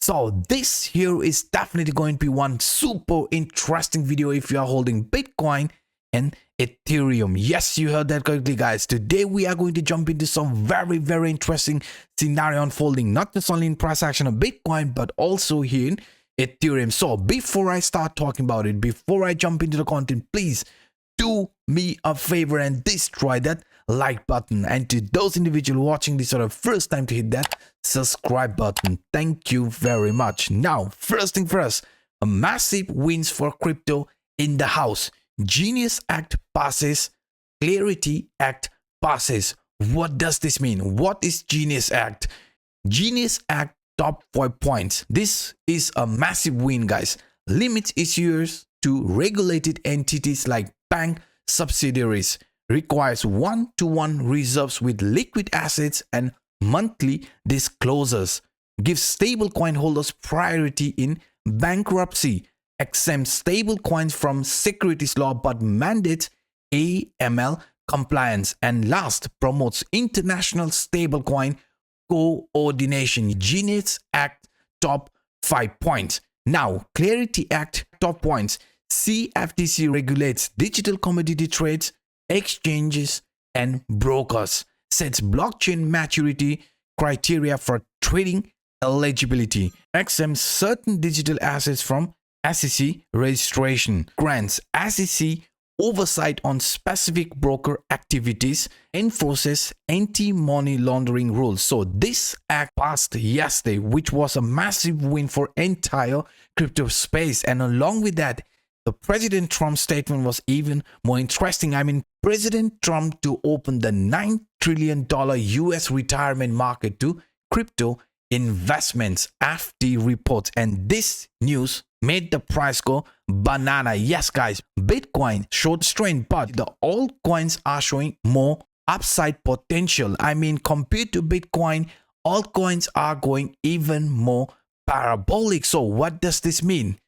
So this here is definitely going to be one super interesting video if you are holding Bitcoin and Ethereum. Yes, you heard that correctly, guys. Today we are going to jump into some very interesting scenario unfolding, not just only in price action of Bitcoin, but also here in Ethereum. So before I start talking about it, before I jump into the content, please do me a favor and destroy that like button, and to those individuals watching this for the first time, to hit that subscribe button. Thank you very much. Now, first thing first, a massive wins for crypto in the house. Genius Act passes, Clarity Act passes. What does this mean? What is Genius Act? Genius Act top 5 points. This is a massive win, guys. Limits issuers to regulated entities like bank subsidiaries. Requires one-to-one reserves with liquid assets and monthly disclosures. Gives stablecoin holders priority in bankruptcy. Exempts stablecoins from securities law but mandates AML compliance. And last, promotes international stablecoin coordination. Genius Act top 5 points. Now, Clarity Act top points. CFTC regulates digital commodity trades, exchanges and brokers. Sets blockchain maturity criteria for trading eligibility. Exempts certain digital assets from SEC registration. Grants SEC oversight on specific broker activities. Enforces anti-money laundering rules. So this act passed yesterday, which was a massive win for entire crypto space. And along with that, the President Trump statement was even more interesting. I mean, President Trump to open the $9 trillion US retirement market to crypto investments, FT reports. And this news made the price go banana. Yes, guys, Bitcoin showed strength, but the altcoins are showing more upside potential. I mean, compared to Bitcoin, altcoins are going even more parabolic. So what does this mean?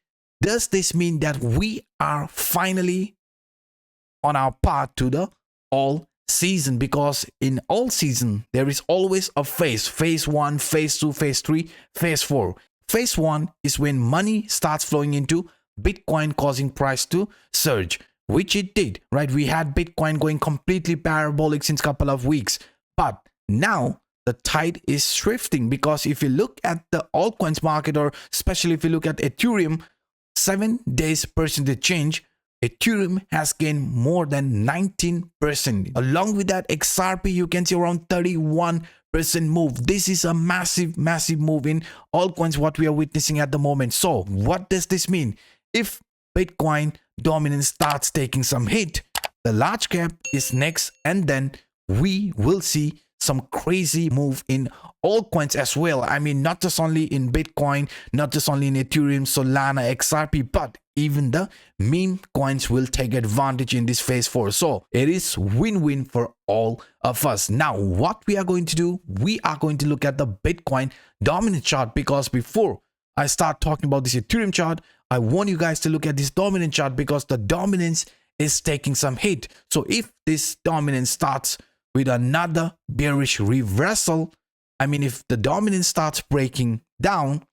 Does this mean that we are finally on our path to the all season? Because in all season, there is always a phase. Phase 1, phase 2, phase 3, phase 4. Phase 1 is when money starts flowing into Bitcoin, causing price to surge, which it did, right? We had Bitcoin going completely parabolic since a couple of weeks. But now the tide is shifting, because if you look at the altcoins market, or especially if you look at Ethereum, 7 days percentage change, Ethereum has gained more than 19%. Along with that, XRP, you can see around 31% move. This is a massive move in altcoins, what we are witnessing at the moment. So what does this mean? If Bitcoin dominance starts taking some hit, the large cap is next, and then we will see some crazy move in altcoins as well. I mean, not just only in Bitcoin, not just only in Ethereum, Solana, XRP, but even the meme coins will take advantage in this phase 4. So it is win-win for all of us. Now, what we are going to do, we are going to look at the Bitcoin dominant chart, because before I start talking about this Ethereum chart, I want you guys to look at this dominant chart, because the dominance is taking some hit. So if this dominance starts with another bearish reversal, I mean, if the dominance starts breaking down,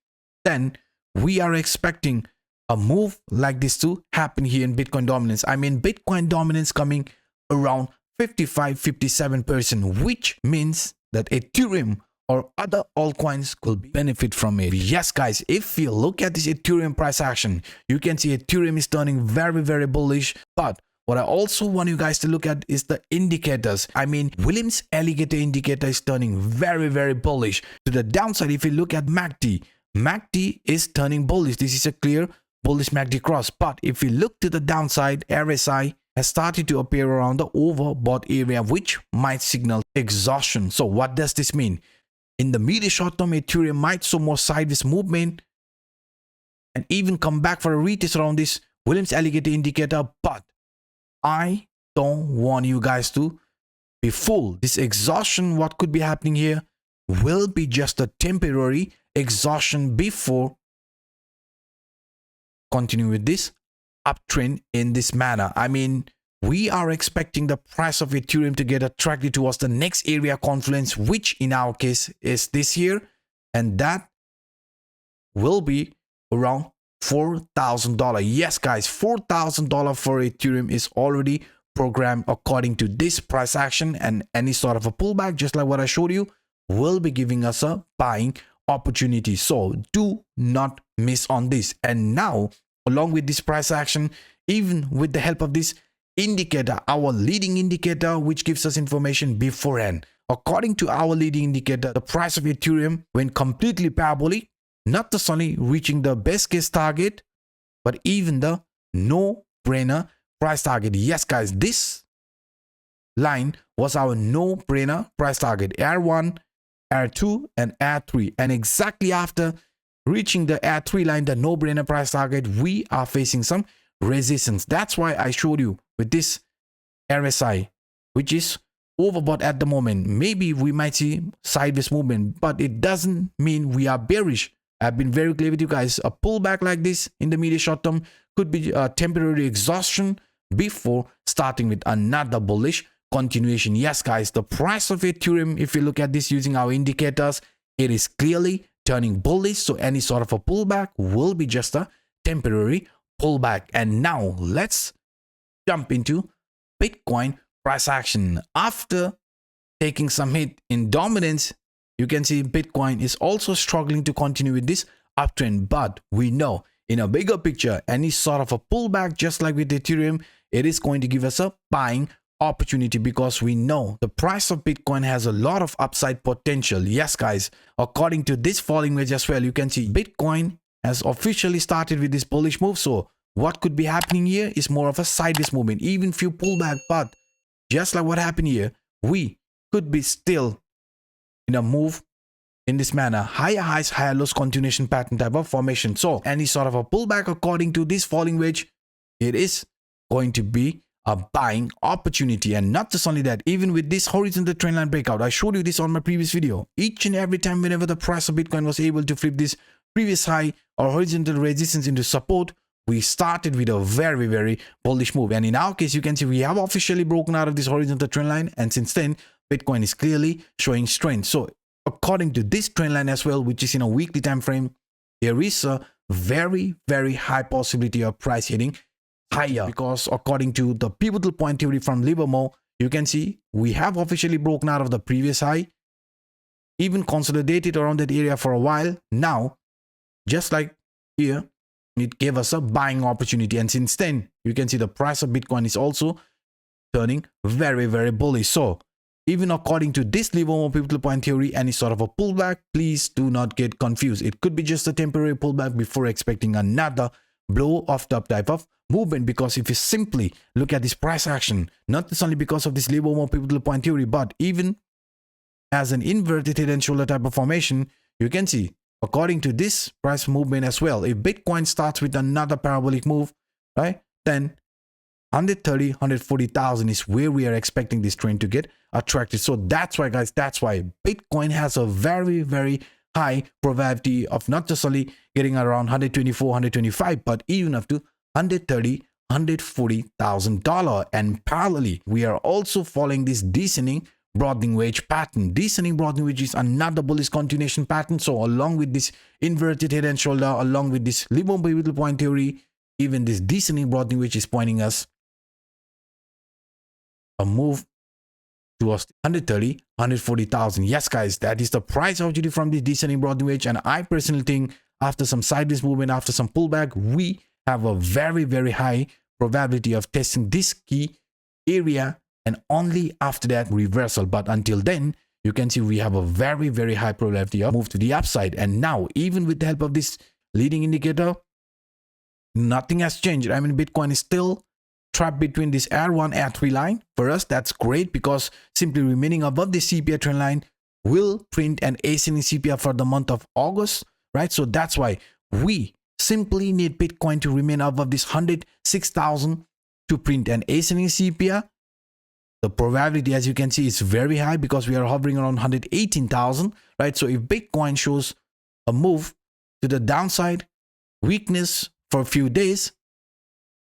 then we are expecting a move like this to happen here in Bitcoin dominance. I mean, Bitcoin dominance coming around 55-57%, which means that Ethereum or other altcoins could benefit from it. Yes, guys, if you look at this Ethereum price action, you can see Ethereum is turning very bullish. But what I also want you guys to look at is the indicators. I mean, Williams Alligator indicator is turning very bullish. To the downside, if you look at MACD is turning bullish. This is a clear bullish MACD cross. But if you look to the downside, RSI has started to appear around the overbought area, which might signal exhaustion. So what does this mean? In the medium short term, Ethereum might show more sideways movement and even come back for a retest around this Williams Alligator indicator. But I don't want you guys to be fooled. This exhaustion, what could be happening here, will be just a temporary exhaustion before continue with this uptrend in this manner. I mean, we are expecting the price of Ethereum to get attracted towards the next area confluence, which in our case is this here, and that will be around $4,000. Yes, guys, $4,000 for Ethereum is already programmed according to this price action, and any sort of a pullback, just like what I showed you, will be giving us a buying opportunity. So do not miss on this. And now, along with this price action, even with the help of this indicator, our leading indicator, which gives us information beforehand. According to our leading indicator, the price of Ethereum went completely parabolic, not just only reaching the best case target, but even the no-brainer price target. Yes, guys, this line was our no-brainer price target, R1, R2, and R3. And exactly after reaching the R3 line, the no-brainer price target, we are facing some resistance. That's why I showed you with this RSI, which is overbought at the moment. Maybe we might see sideways movement, but it doesn't mean we are bearish. I've been very clear with you guys. A pullback like this in the immediate short term could be a temporary exhaustion before starting with another bullish continuation. Yes, guys, the price of Ethereum, if you look at this using our indicators, it is clearly turning bullish. So any sort of a pullback will be just a temporary pullback. And now let's jump into Bitcoin price action. After taking some hit in dominance, you can see Bitcoin is also struggling to continue with this uptrend. But we know in a bigger picture, any sort of a pullback, just like with Ethereum, it is going to give us a buying opportunity, because we know the price of Bitcoin has a lot of upside potential. Yes, guys, according to this falling wedge as well, you can see Bitcoin has officially started with this bullish move. So what could be happening here is more of a sideways movement, even few pullback. But just like what happened here, we could be still in a move in this manner, higher highs, higher lows continuation pattern type of formation. So any sort of a pullback according to this falling wedge, it is going to be a buying opportunity. And not just only that, even with this horizontal trendline breakout, I showed you this on my previous video. Each and every time whenever the price of Bitcoin was able to flip this previous high or horizontal resistance into support, we started with a very, very bullish move. And in our case, you can see we have officially broken out of this horizontal trendline, and since then Bitcoin is clearly showing strength. So according to this trendline as well, which is in a weekly time frame, there is a very, very high possibility of price hitting higher, because according to the pivotal point theory from Livermore, you can see we have officially broken out of the previous high, even consolidated around that area for a while. Now, just like here, it gave us a buying opportunity, and since then you can see the price of Bitcoin is also turning very, very bullish. So even according to this Livermore pivotal point theory, any sort of a pullback, please do not get confused. It could be just a temporary pullback before expecting another blow off top type of movement. Because if you simply look at this price action, not just only because of this Livermore pivotal point theory, but even as an inverted head and shoulder type of formation, you can see according to this price movement as well, if Bitcoin starts with another parabolic move, right, then 130, 140,000 is where we are expecting this trend to get attracted. So that's why, guys, that's why Bitcoin has a very, very high probability of not just only getting around 124, 125, but even up to 130, $140,000. And parallelly, we are also following this descending broadening wedge pattern. Descending broadening wedge is another bullish continuation pattern. So along with this inverted head and shoulder, along with this Livermore pivotal point theory, even this descending broadening wedge is pointing us a move towards 130, 140,000. Yes, guys, that is the price opportunity from this descending broadening wedge. And I personally think after some sideways movement, after some pullback, we have a very, very high probability of testing this key area, and only after that reversal. But until then, you can see we have a very, very high probability of move to the upside. And now, even with the help of this leading indicator, nothing has changed. I mean, Bitcoin is still trapped between this R1, R3 line. For us, that's great, because simply remaining above the CPI trend line will print an ascending CPI for the month of August, right? So that's why we simply need Bitcoin to remain above this 106,000 to print an ascending CPI. The probability, as you can see, is very high because we are hovering around 118,000, right? So if Bitcoin shows a move to the downside, weakness for a few days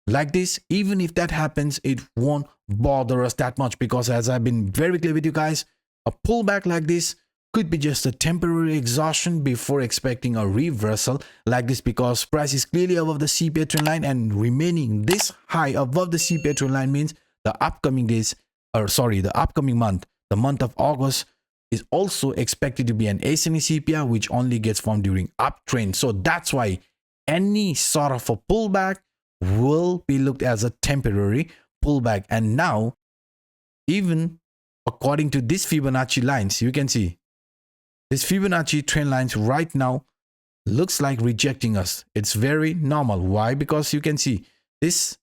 like this, even if that happens, it won't bother us that much, because as I've been very clear with you guys, a pullback like this could be just a temporary exhaustion before expecting a reversal like this, because price is clearly above the CPI trend line, and remaining this high above the CPI trend line means the upcoming days, or sorry, the upcoming month, the month of August, is also expected to be an ascending CPI, which only gets formed during uptrend. So that's why any sort of a pullback will be looked as a temporary pullback. And now, even according to this Fibonacci lines, you can see this Fibonacci trend lines right now looks like rejecting us. It's very normal. Why? Because you can see this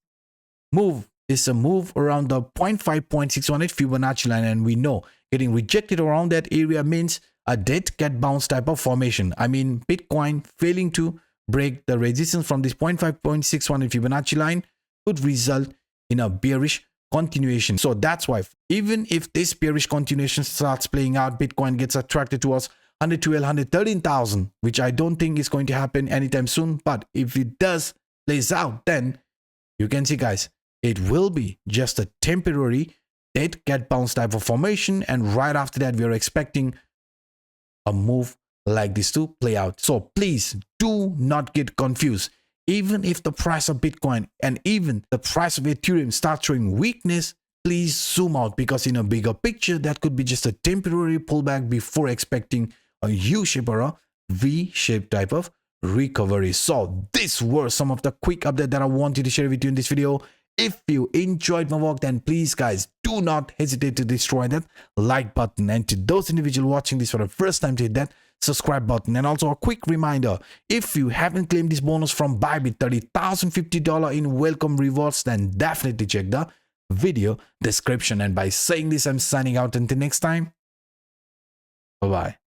move is a move around the 0.5.618 Fibonacci line, and we know getting rejected around that area means a dead cat bounce type of formation. I mean, Bitcoin failing to break the resistance from this 0.5.618 Fibonacci line could result in a bearish continuation. So that's why even if this bearish continuation starts playing out, Bitcoin gets attracted towards 112, 113,000, which I don't think is going to happen anytime soon. But if it does plays out, then you can see, guys, it will be just a temporary dead cat bounce type of formation, and right after that we are expecting a move like this to play out. So please do not get confused. Even if the price of Bitcoin and even the price of Ethereum start showing weakness, please zoom out, because in a bigger picture, that could be just a temporary pullback before expecting a U-shape or a V-shape type of recovery. So these were some of the quick updates that I wanted to share with you in this video. If you enjoyed my work, then please, guys, do not hesitate to destroy that like button. And to those individuals watching this for the first time, to hit that subscribe button. And also a quick reminder, if you haven't claimed this bonus from Bybit, $30,050 in welcome rewards, then definitely check the video description. And by saying this, I'm signing out. Until next time, bye bye.